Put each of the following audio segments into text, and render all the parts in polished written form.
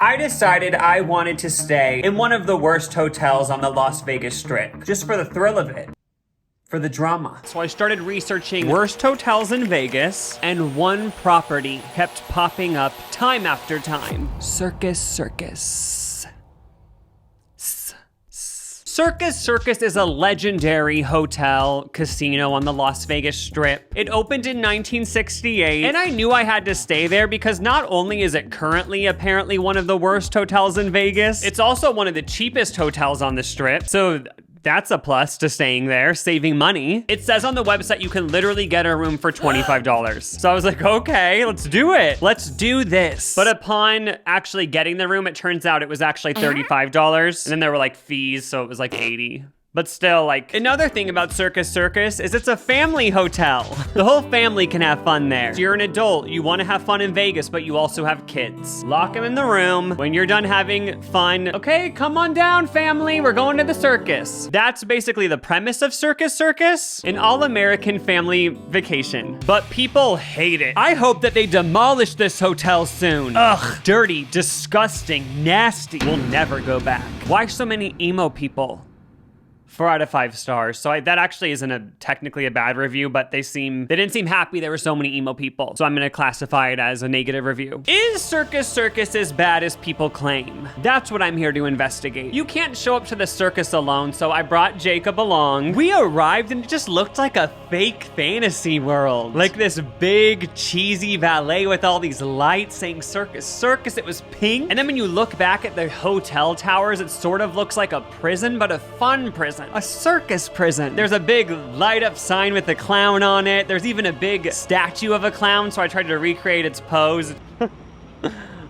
I decided I wanted to stay in one of the worst hotels on the Las Vegas Strip, just for the thrill of it. For the drama. So I started researching worst hotels in Vegas, and one property kept popping up time after time. Circus. Circus is a legendary hotel casino on the Las Vegas Strip. It opened in 1968, and I knew I had to stay there because not only is it currently apparently one of the worst hotels in Vegas, it's also one of the cheapest hotels on the Strip. So that's a plus to staying there, saving money. It says on the website you can literally get a room for $25. So I was like, okay, let's do it. Let's do this. But upon actually getting the room, it turns out it was actually $35. And then there were like fees, so it was like $80. But still, like, another thing about Circus is it's a family hotel. The whole family can have fun there. So you're an adult, you want to have fun in Vegas, but you also have kids. Lock them in the room. When you're done having fun, okay, come on down, family, we're going to the circus. That's basically the premise of Circus, an all-American family vacation. But people hate it. I hope that they demolish this hotel soon. Ugh, dirty, disgusting, nasty. We'll never go back. Why so many emo people? 4 out of 5 stars. So that actually isn't technically a bad review, but they didn't seem happy there were so many emo people. So I'm gonna classify it as a negative review. Is Circus as bad as people claim? That's what I'm here to investigate. You can't show up to the circus alone, so I brought Jacob along. We arrived and it just looked like a fake fantasy world. Like this big cheesy ballet with all these lights saying circus. It was pink. And then when you look back at the hotel towers, it sort of looks like a prison, but a fun prison. A circus prison. There's a big light up sign with a clown on it. There's even a big statue of a clown, so I tried to recreate its pose.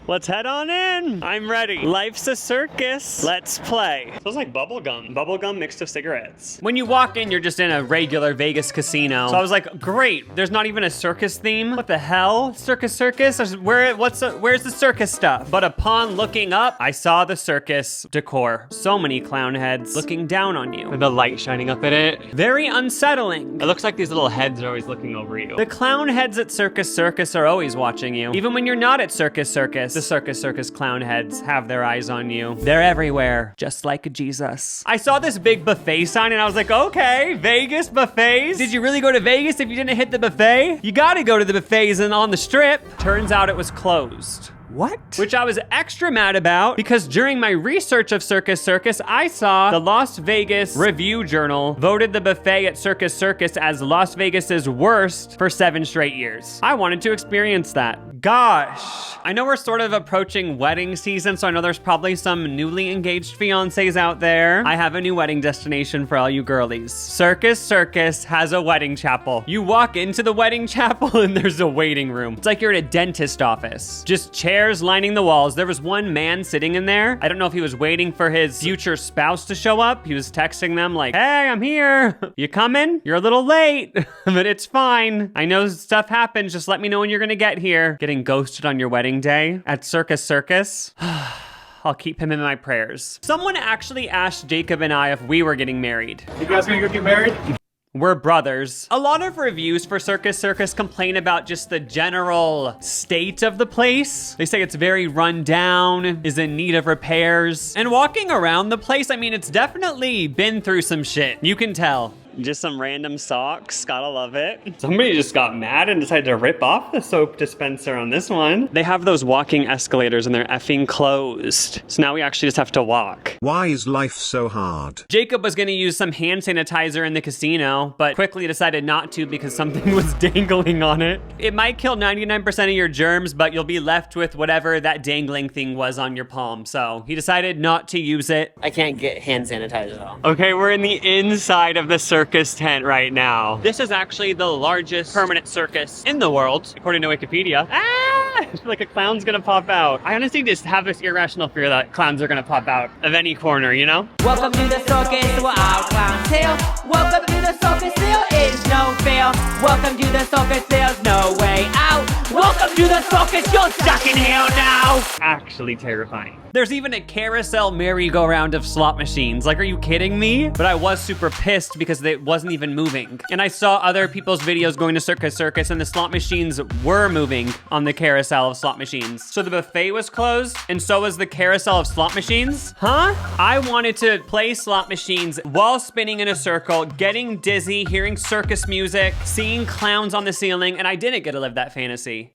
Let's head on in. I'm ready. Life's a circus. Let's play. It smells like bubblegum. Bubblegum mixed with cigarettes. When you walk in, you're just in a regular Vegas casino. So I was like, great, there's not even a circus theme. What the hell? Circus? Where's the circus stuff? But upon looking up, I saw the circus decor. So many clown heads looking down on you. With the light shining up at it. Very unsettling. It looks like these little heads are always looking over you. The clown heads at Circus are always watching you. Even when you're not at Circus. The circus clown heads have their eyes on you. They're everywhere, just like Jesus. I saw this big buffet sign and I was like, okay, Vegas buffets. Did you really go to Vegas if you didn't hit the buffet? You gotta go to the buffets and on the Strip. Turns out it was closed. What? Which I was extra mad about because during my research of Circus, I saw the Las Vegas Review Journal voted the buffet at Circus as Las Vegas's worst for 7 straight years. I wanted to experience that. Gosh. I know we're sort of approaching wedding season, so I know there's probably some newly engaged fiancés out there. I have a new wedding destination for all you girlies. Circus has a wedding chapel. You walk into the wedding chapel and there's a waiting room. It's like you're at a dentist office. Just chairs lining the walls. There was one man sitting in there. I don't know if he was waiting for his future spouse to show up. He was texting them like, hey, I'm here. You coming? You're a little late, but it's fine. I know stuff happens. Just let me know when you're gonna get here. Getting ghosted on your wedding day at Circus. I'll keep him in my prayers. Someone actually asked Jacob and I if we were getting married. You guys gonna go get married? We're brothers. A lot of reviews for Circus complain about just the general state of the place. They say it's very run down, is in need of repairs. And walking around the place, I mean, it's definitely been through some shit. You can tell. Just some random socks, gotta love it. Somebody just got mad and decided to rip off the soap dispenser on this one. They have those walking escalators and they're effing closed. So now we actually just have to walk. Why is life so hard? Jacob was gonna use some hand sanitizer in the casino, but quickly decided not to because something was dangling on it. It might kill 99% of your germs, but you'll be left with whatever that dangling thing was on your palm. So he decided not to use it. I can't get hand sanitizer though. Okay, we're in the inside of the circus tent right now. This is actually the largest permanent circus in the world, according to Wikipedia. Like a clown's gonna pop out. I honestly just have this irrational fear that clowns are gonna pop out of any corner, you know? Welcome to the circus where our clowns tale. Welcome to the circus, there is no fail. Welcome to the circus, there's no way out. Welcome to the circus, you're stuck in hell now. Actually terrifying. There's even a carousel merry-go-round of slot machines. Like, are you kidding me? But I was super pissed because it wasn't even moving. And I saw other people's videos going to Circus and the slot machines were moving on the carousel. carousel of slot machines. So the buffet was closed, and so was the carousel of slot machines? Huh? I wanted to play slot machines while spinning in a circle, getting dizzy, hearing circus music, seeing clowns on the ceiling, and I didn't get to live that fantasy.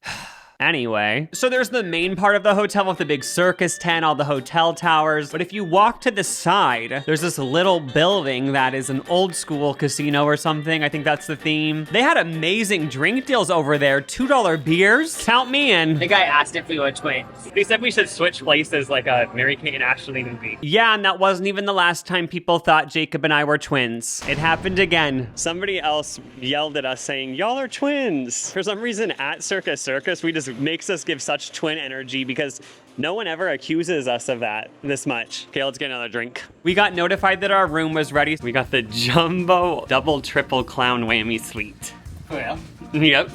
Anyway, so there's the main part of the hotel with the big circus tent, all the hotel towers. But if you walk to the side, there's this little building that is an old school casino or something. I think that's the theme. They had amazing drink deals over there. $2 beers. Count me in. The guy asked if we were twins. They said we should switch places like a Mary-Kate and Ashley movie. Yeah, and that wasn't even the last time people thought Jacob and I were twins. It happened again. Somebody else yelled at us saying, y'all are twins. For some reason at Circus, we just makes us give such twin energy because no one ever accuses us of that this much. Okay, let's get another drink. We got notified that our room was ready. We got the jumbo double triple clown whammy suite. Oh yeah? Yep.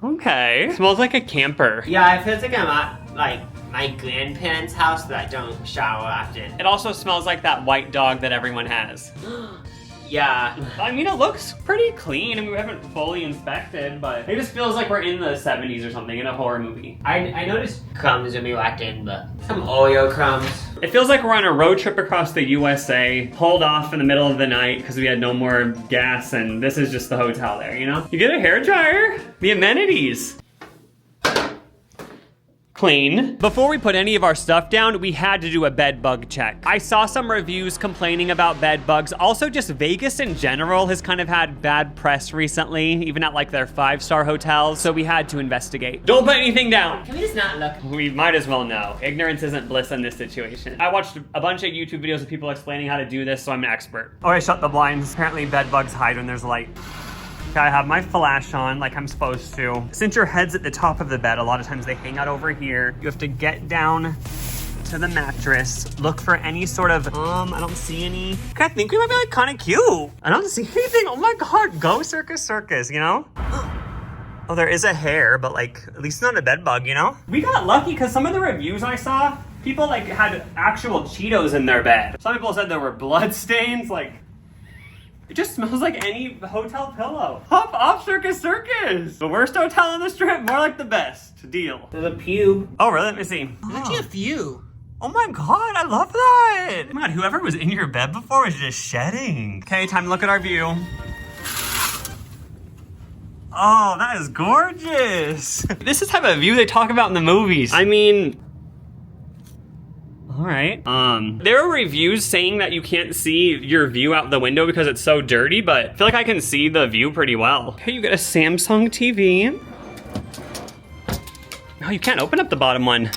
Okay. Smells like a camper. Yeah, it feels like I'm at like my grandparents' house that I don't shower often. It also smells like that white dog that everyone has. Yeah. I mean, it looks pretty clean. I mean, we haven't fully inspected, but it just feels like we're in the 70s or something in a horror movie. I noticed crumbs when we walked in, but some Oreo crumbs. It feels like we're on a road trip across the USA, pulled off in the middle of the night because we had no more gas, and this is just the hotel there, you know? You get a hairdryer, the amenities. Clean. Before we put any of our stuff down, we had to do a bed bug check. I saw some reviews complaining about bed bugs. Also, just Vegas in general has kind of had bad press recently, even at like their 5-star hotels, so we had to investigate. Don't put anything down. Can we just not look? We might as well know. Ignorance isn't bliss in this situation. I watched a bunch of YouTube videos of people explaining how to do this, so I'm an expert. Oh, I shut the blinds. Apparently bed bugs hide when there's light. I have my flash on like I'm supposed to. Since your head's at the top of the bed, a lot of times they hang out over here. You have to get down to the mattress, look for any sort of, I don't see any. Okay, I think we might be like kind of cute. I don't see anything. Oh my God, go circus, you know? Oh, there is a hair, but like, at least not a bed bug, you know? We got lucky because some of the reviews I saw, people like had actual Cheetos in their bed. Some people said there were blood stains, like, it just smells like any hotel pillow. Hop off Circus. The worst hotel on the strip, more like the best. Deal. There's a pube. Oh, really? Let me see. There's actually a few. Oh my God, I love that. Oh my God, whoever was in your bed before was just shedding. Okay, time to look at our view. Oh, that is gorgeous. This is the type of view they talk about in the movies. I mean, all right. There are reviews saying that you can't see your view out the window because it's so dirty, but I feel like I can see the view pretty well. Okay, you get a Samsung TV. No, you can't open up the bottom one.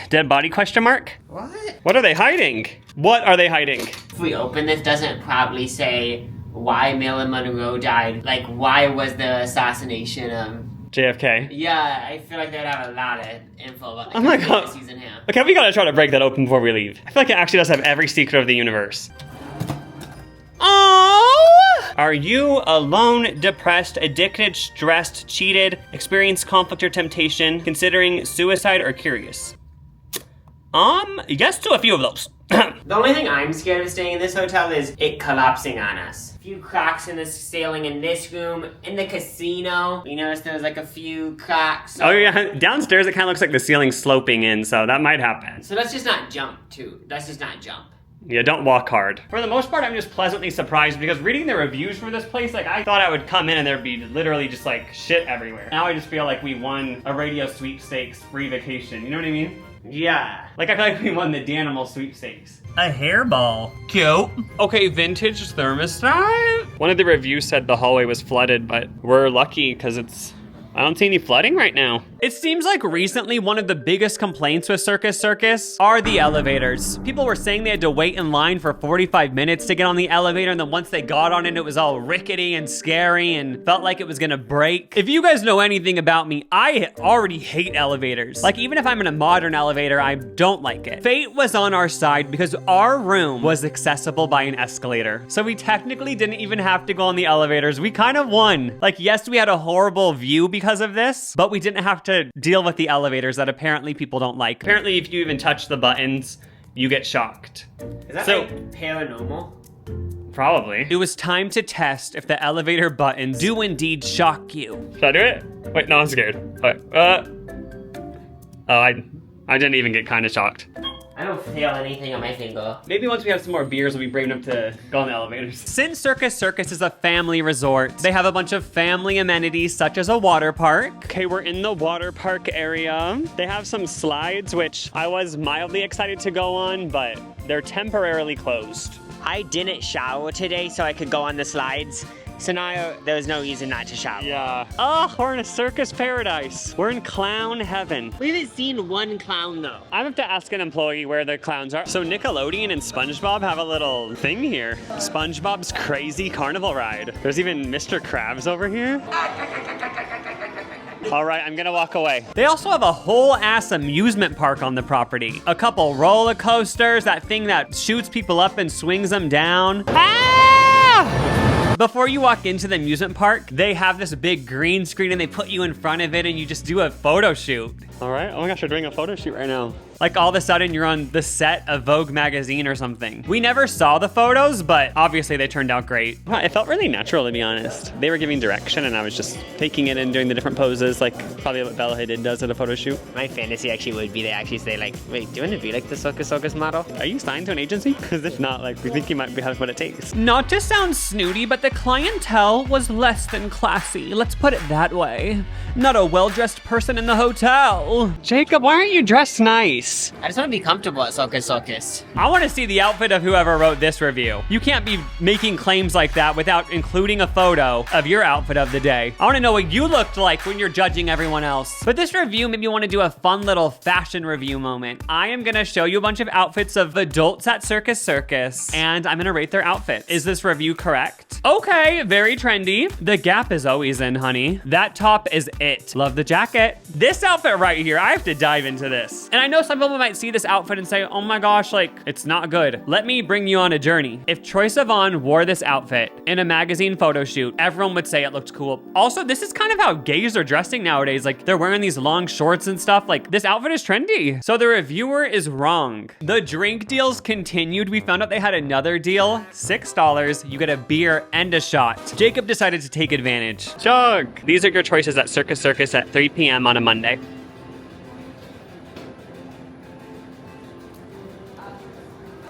Dead body question mark? What? What are they hiding? What are they hiding? If we open this, doesn't probably say why Marilyn Monroe died. Like, why was the assassination of JFK. Yeah, I feel like they'd have a lot of info about the oh my God. season here. Okay, we gotta try to break that open before we leave. I feel like it actually does have every secret of the universe. Oh! Are you alone, depressed, addicted, stressed, cheated, experience conflict or temptation, considering suicide, or curious? Yes to a few of those. The only thing I'm scared of staying in this hotel is it collapsing on us. A few cracks in the ceiling in this room, in the casino. You notice there's like a few cracks. So. Oh yeah, downstairs it kind of looks like the ceiling's sloping in, so that might happen. So let's just not jump too. Let's just not jump. Yeah, don't walk hard. For the most part, I'm just pleasantly surprised because reading the reviews for this place, like I thought I would come in and there'd be literally just like shit everywhere. Now I just feel like we won a radio sweepstakes free vacation. You know what I mean? Yeah. Like I feel like we won the Danimal sweepstakes. A hairball. Cute. Okay, vintage thermostat. One of the reviews said the hallway was flooded, but we're lucky because I don't see any flooding right now. It seems like recently one of the biggest complaints with Circus are the elevators. People were saying they had to wait in line for 45 minutes to get on the elevator, and then once they got on it was all rickety and scary and felt like it was gonna break. If you guys know anything about me, I already hate elevators. Like even if I'm in a modern elevator, I don't like it. Fate was on our side because our room was accessible by an escalator. So we technically didn't even have to go on the elevators. We kind of won. Like yes, we had a horrible view because of this, but we didn't have to deal with the elevators that apparently people don't like. Apparently, if you even touch the buttons, you get shocked. Is that like paranormal? Probably. It was time to test if the elevator buttons do indeed shock you. Should I do it? Wait, no, I'm scared. Okay. Oh, I didn't even get kind of shocked. I don't feel anything on my finger. Maybe once we have some more beers, we'll be brave enough to go on the elevators. Since Circus is a family resort, they have a bunch of family amenities such as a water park. Okay, we're in the water park area. They have some slides, which I was mildly excited to go on, but they're temporarily closed. I didn't shower today so I could go on the slides. So now there was no reason not to shower. Yeah. Oh, we're in a circus paradise. We're in clown heaven. We haven't seen one clown though. I have to ask an employee where the clowns are. So Nickelodeon and SpongeBob have a little thing here. SpongeBob's Crazy Carnival Ride. There's even Mr. Krabs over here. All right, I'm gonna walk away. They also have a whole ass amusement park on the property. A couple roller coasters, that thing that shoots people up and swings them down. Ah! Before you walk into the amusement park, they have this big green screen and they put you in front of it and you just do a photo shoot. All right, oh my gosh, we're doing a photo shoot right now. Like all of a sudden you're on the set of Vogue magazine or something. We never saw the photos, but obviously they turned out great. Wow, it felt really natural, to be honest. They were giving direction and I was just taking it and doing the different poses, like probably what Bella Hadid does at a photo shoot. My fantasy actually would be they actually say like, wait, do you want to be like the circus model? Are you signed to an agency? Because if not, like, we think you might have what it takes. Not to sound snooty, but the clientele was less than classy. Let's put it that way. Not a well-dressed person in the hotel. Jacob, why aren't you dressed nice? I just want to be comfortable at circus. I want to see the outfit of whoever wrote this review. You can't be making claims like that without including a photo of your outfit of the day. I want to know what you looked like when you're judging everyone else. But this review made me want to do a fun little fashion review moment. I am going to show you a bunch of outfits of adults at Circus, and I'm going to rate their outfits. Is this review correct? Okay, very trendy. The Gap is always in, honey. That top is it. Love the jacket. This outfit right here, I have to dive into this. And I know some people might see this outfit and say, oh my gosh, like, it's not good. Let me bring you on a journey. If Troye Sivan wore this outfit in a magazine photo shoot, everyone would say it looked cool. Also, this is kind of how gays are dressing nowadays. Like, they're wearing these long shorts and stuff. Like, this outfit is trendy. So the reviewer is wrong. The drink deals continued. We found out they had another deal, $6. You get a beer and a shot. Jacob decided to take advantage. Chug! These are your choices at Circus at 3 p.m. on a Monday.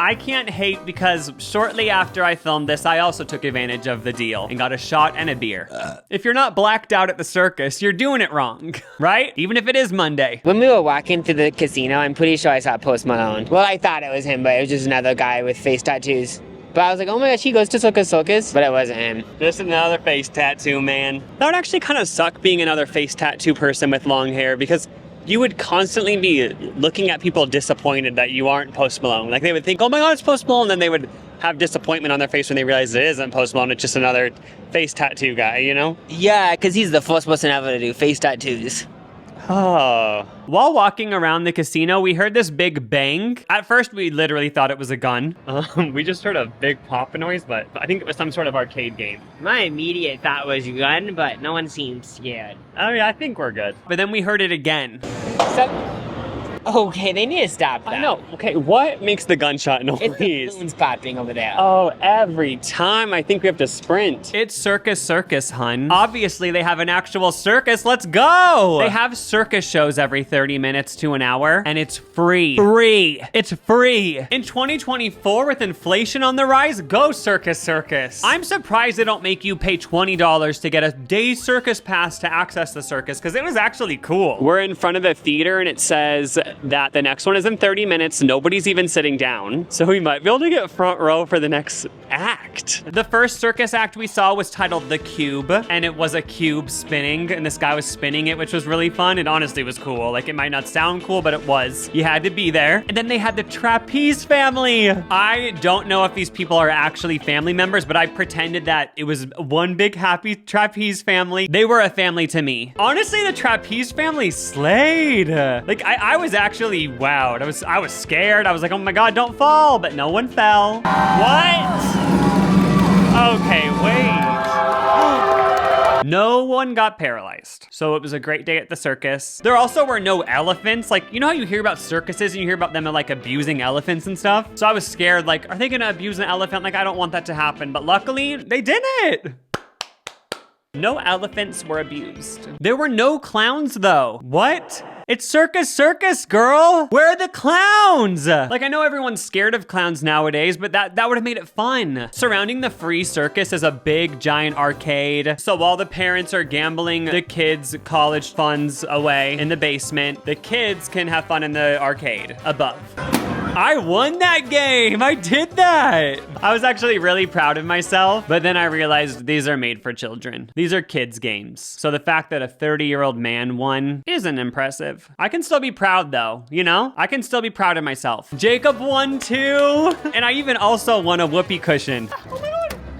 I can't hate because shortly after I filmed this, I also took advantage of the deal and got a shot and a beer. If you're not blacked out at the circus, you're doing it wrong, right? Even if it is Monday. When we were walking through the casino, I'm pretty sure I saw Post Malone. Well, I thought it was him, but it was just another guy with face tattoos. But I was like, oh my gosh, he goes to circus, but it wasn't him. Just another face tattoo, man. That would actually kind of suck being another face tattoo person with long hair because you would constantly be looking at people disappointed that you aren't Post Malone. Like they would think, oh my God, it's Post Malone. And then they would have disappointment on their face when they realize it isn't Post Malone. It's just another face tattoo guy, you know? Yeah, because he's the first person ever to do face tattoos. Oh. While walking around the casino, we heard this big bang. At first, we literally thought it was a gun. We just heard a big pop noise, but I think it was some sort of arcade game. My immediate thought was gun, but no one seemed scared. Oh yeah, I think we're good. But then we heard it again. Okay, they need to stop that. I know. Okay, what makes the gunshot noise? It's the balloons popping over there. Oh, every time I think we have to sprint. It's Circus, hun. Obviously, they have an actual circus. Let's go! They have circus shows every 30 minutes to an hour, and it's free. It's free. In 2024, with inflation on the rise, go Circus. I'm surprised they don't make you pay $20 to get a day circus pass to access the circus, because it was actually cool. We're in front of the theater, and it says that the next one is in 30 minutes. Nobody's even sitting down. So we might be able to get front row for the next act. The first circus act we saw was titled The Cube, and it was a cube spinning, and this guy was spinning it, which was really fun. It honestly was cool. Like, it might not sound cool, but it was. You had to be there. And then they had the trapeze family. I don't know if these people are actually family members, but I pretended that it was one big happy trapeze family. They were a family to me. Honestly, the trapeze family slayed. Like, I was actually wowed. I was scared. I was like, oh my God, don't fall, but no one fell. What? Okay, wait. No one got paralyzed. So it was a great day at the circus. There also were no elephants. Like, you know how you hear about circuses and you hear about them like abusing elephants and stuff? So I was scared, like, are they gonna abuse an elephant? Like, I don't want that to happen. But luckily, they didn't. No elephants were abused. There were no clowns though. What? It's circus, girl. Where are the clowns? Like, I know everyone's scared of clowns nowadays, but that would have made it fun. Surrounding the free circus is a big, giant arcade. So while the parents are gambling the kids' college funds away in the basement, the kids can have fun in the arcade above. I won that game. I did that. I was actually really proud of myself, but then I realized these are made for children. These are kids' games. So the fact that a 30-year-old man won isn't impressive. I can still be proud though, you know? I can still be proud of myself. Jacob won too. And I even also won a whoopee cushion. Oh my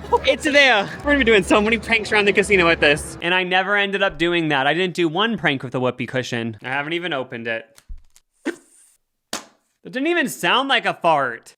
God. It's there. We're gonna be doing so many pranks around the casino with this. And I never ended up doing that. I didn't do one prank with the whoopee cushion. I haven't even opened it. It didn't even sound like a fart.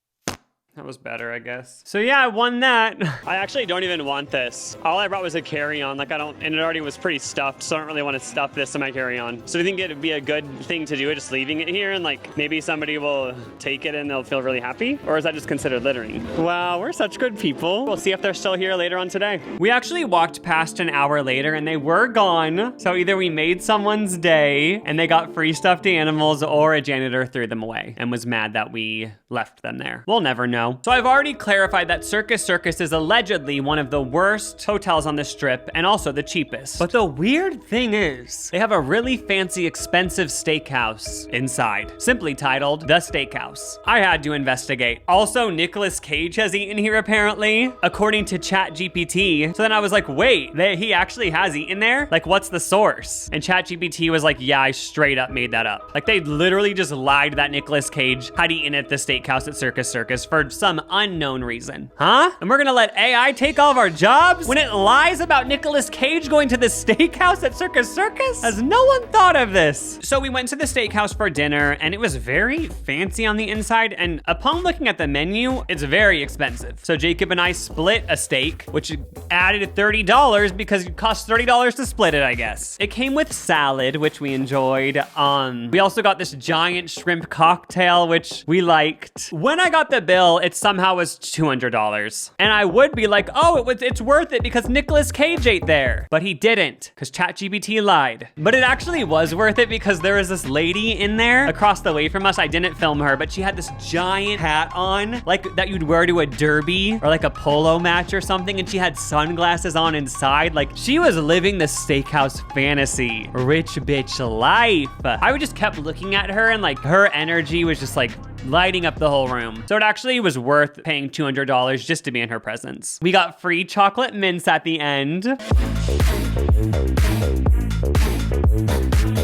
That was better, I guess. So yeah, I won that. I actually don't even want this. All I brought was a carry-on. Like, and it already was pretty stuffed, so I don't really want to stuff this in my carry-on. So do you think it'd be a good thing to do, just leaving it here and like maybe somebody will take it and they'll feel really happy? Or is that just considered littering? Wow, we're such good people. We'll see if they're still here later on today. We actually walked past an hour later and they were gone. So either we made someone's day and they got free stuffed animals, or a janitor threw them away and was mad that we left them there. We'll never know. So I've already clarified that Circus is allegedly one of the worst hotels on the strip and also the cheapest. But the weird thing is, they have a really fancy, expensive steakhouse inside, simply titled The Steakhouse. I had to investigate. Also, Nicolas Cage has eaten here apparently, according to ChatGPT. So then I was like, wait, he actually has eaten there? Like, what's the source? And ChatGPT was like, yeah, I straight up made that up. Like, they literally just lied that Nicolas Cage had eaten at the steakhouse at Circus for some unknown reason. Huh? And we're gonna let AI take all of our jobs when it lies about Nicolas Cage going to the steakhouse at Circus? Has no one thought of this? So we went to the steakhouse for dinner and it was very fancy on the inside, and upon looking at the menu, it's very expensive. So Jacob and I split a steak, which added $30 because it costs $30 to split it, I guess. It came with salad, which we enjoyed. We also got this giant shrimp cocktail, which we liked. When I got the bill, it somehow was $200. And I would be like, oh, it's worth it because Nicolas Cage ate there. But he didn't, because ChatGPT lied. But it actually was worth it because there was this lady in there across the way from us. I didn't film her, but she had this giant hat on, like that you'd wear to a derby or like a polo match or something. And she had sunglasses on inside. Like, she was living the steakhouse fantasy, rich bitch life. I would just kept looking at her and like her energy was just like lighting up the whole room. So it actually was worth paying $200 just to be in her presence. We got free chocolate mints at the end.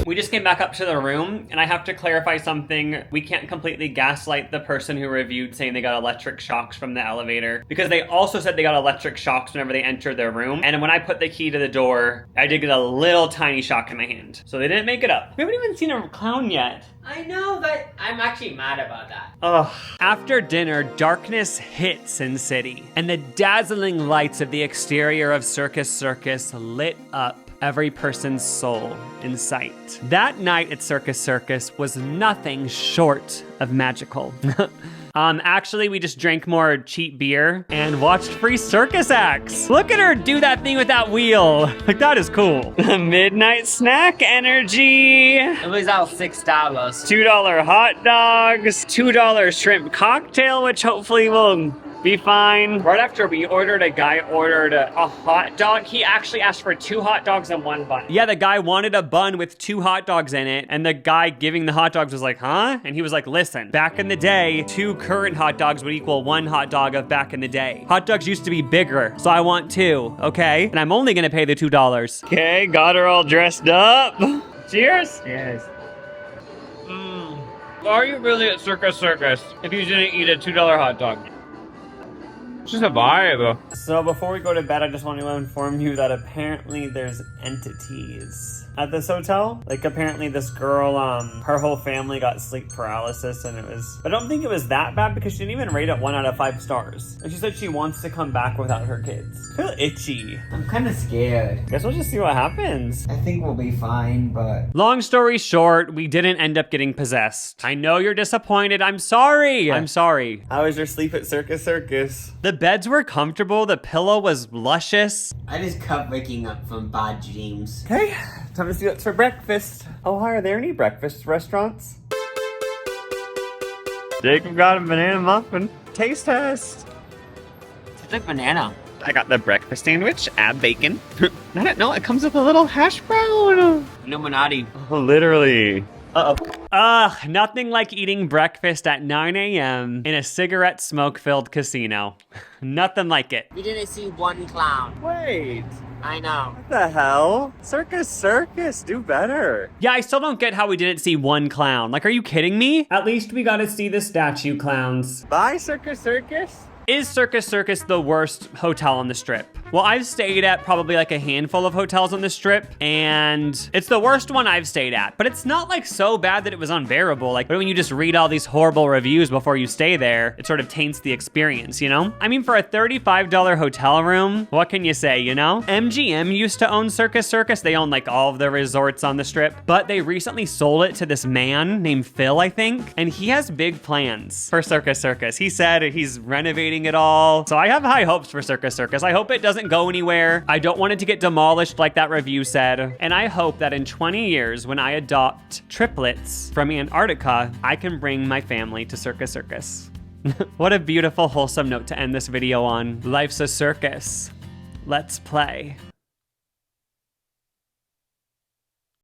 We just came back up to the room, and I have to clarify something. We can't completely gaslight the person who reviewed saying they got electric shocks from the elevator, because they also said they got electric shocks whenever they entered their room. And when I put the key to the door, I did get a little tiny shock in my hand. So they didn't make it up. We haven't even seen a clown yet. I know, but I'm actually mad about that. Ugh. After dinner, darkness hit Sin City, and the dazzling lights of the exterior of Circus lit up every person's soul in sight. That night at Circus was nothing short of magical. Actually, we just drank more cheap beer and watched free circus acts. Look at her do that thing with that wheel. Like, that is cool. Midnight snack energy. It was all $6. $2 hot dogs, $2 shrimp cocktail, which hopefully will be fine. Right after we ordered, a guy ordered a hot dog. He actually asked for 2 hot dogs and 1 bun. Yeah, the guy wanted a bun with 2 hot dogs in it, and the guy giving the hot dogs was like, huh? And he was like, listen, back in the day, 2 current hot dogs would equal 1 hot dog of back in the day. Hot dogs used to be bigger, so I want 2, okay? And I'm only gonna pay the $2. Okay, got her all dressed up. Cheers. Yes. Are you really at Circus if you didn't eat a $2 hot dog? It's just a vibe. So before we go to bed, I just want to inform you that apparently there's entities at this hotel. Like apparently this girl, her whole family got sleep paralysis and I don't think it was that bad because she didn't even rate it 1 out of 5 stars. And she said she wants to come back without her kids. I feel itchy. I'm kind of scared. Guess we'll just see what happens. I think we'll be fine, but... Long story short, we didn't end up getting possessed. I know you're disappointed. I'm sorry. I'm sorry. How was your sleep at Circus? The beds were comfortable. The pillow was luscious. I just kept waking up from bad dreams. Okay, time to see what's for breakfast. Oh, hi, are there any breakfast restaurants? Jacob got a banana muffin. Taste test. It's like banana. I got the breakfast sandwich, add bacon. I don't know, it comes with a little hash brown. Illuminati. Oh, literally. Uh-oh. Ugh, nothing like eating breakfast at 9 a.m. in a cigarette smoke-filled casino. Nothing like it. We didn't see one clown. Wait, I know. what the hell? Circus, do better. Yeah, I still don't get how we didn't see one clown. Like, are you kidding me? At least we got to see the statue clowns. Bye, Circus. Is Circus the worst hotel on the Strip? Well, I've stayed at probably like a handful of hotels on the Strip, and it's the worst one I've stayed at. But it's not like so bad that it was unbearable. Like when you just read all these horrible reviews before you stay there, it sort of taints the experience, you know? I mean, for a $35 hotel room, what can you say, you know? MGM used to own Circus. They own like all of the resorts on the Strip, but they recently sold it to this man named Phil, I think, and he has big plans for Circus. He said he's renovating it all. So I have high hopes for Circus. I hope it doesn't go anywhere. I don't want it to get demolished like that review said. And I hope that in 20 years, when I adopt triplets from Antarctica, I can bring my family to Circus. What a beautiful, wholesome note to end this video on. Life's a circus. Let's play.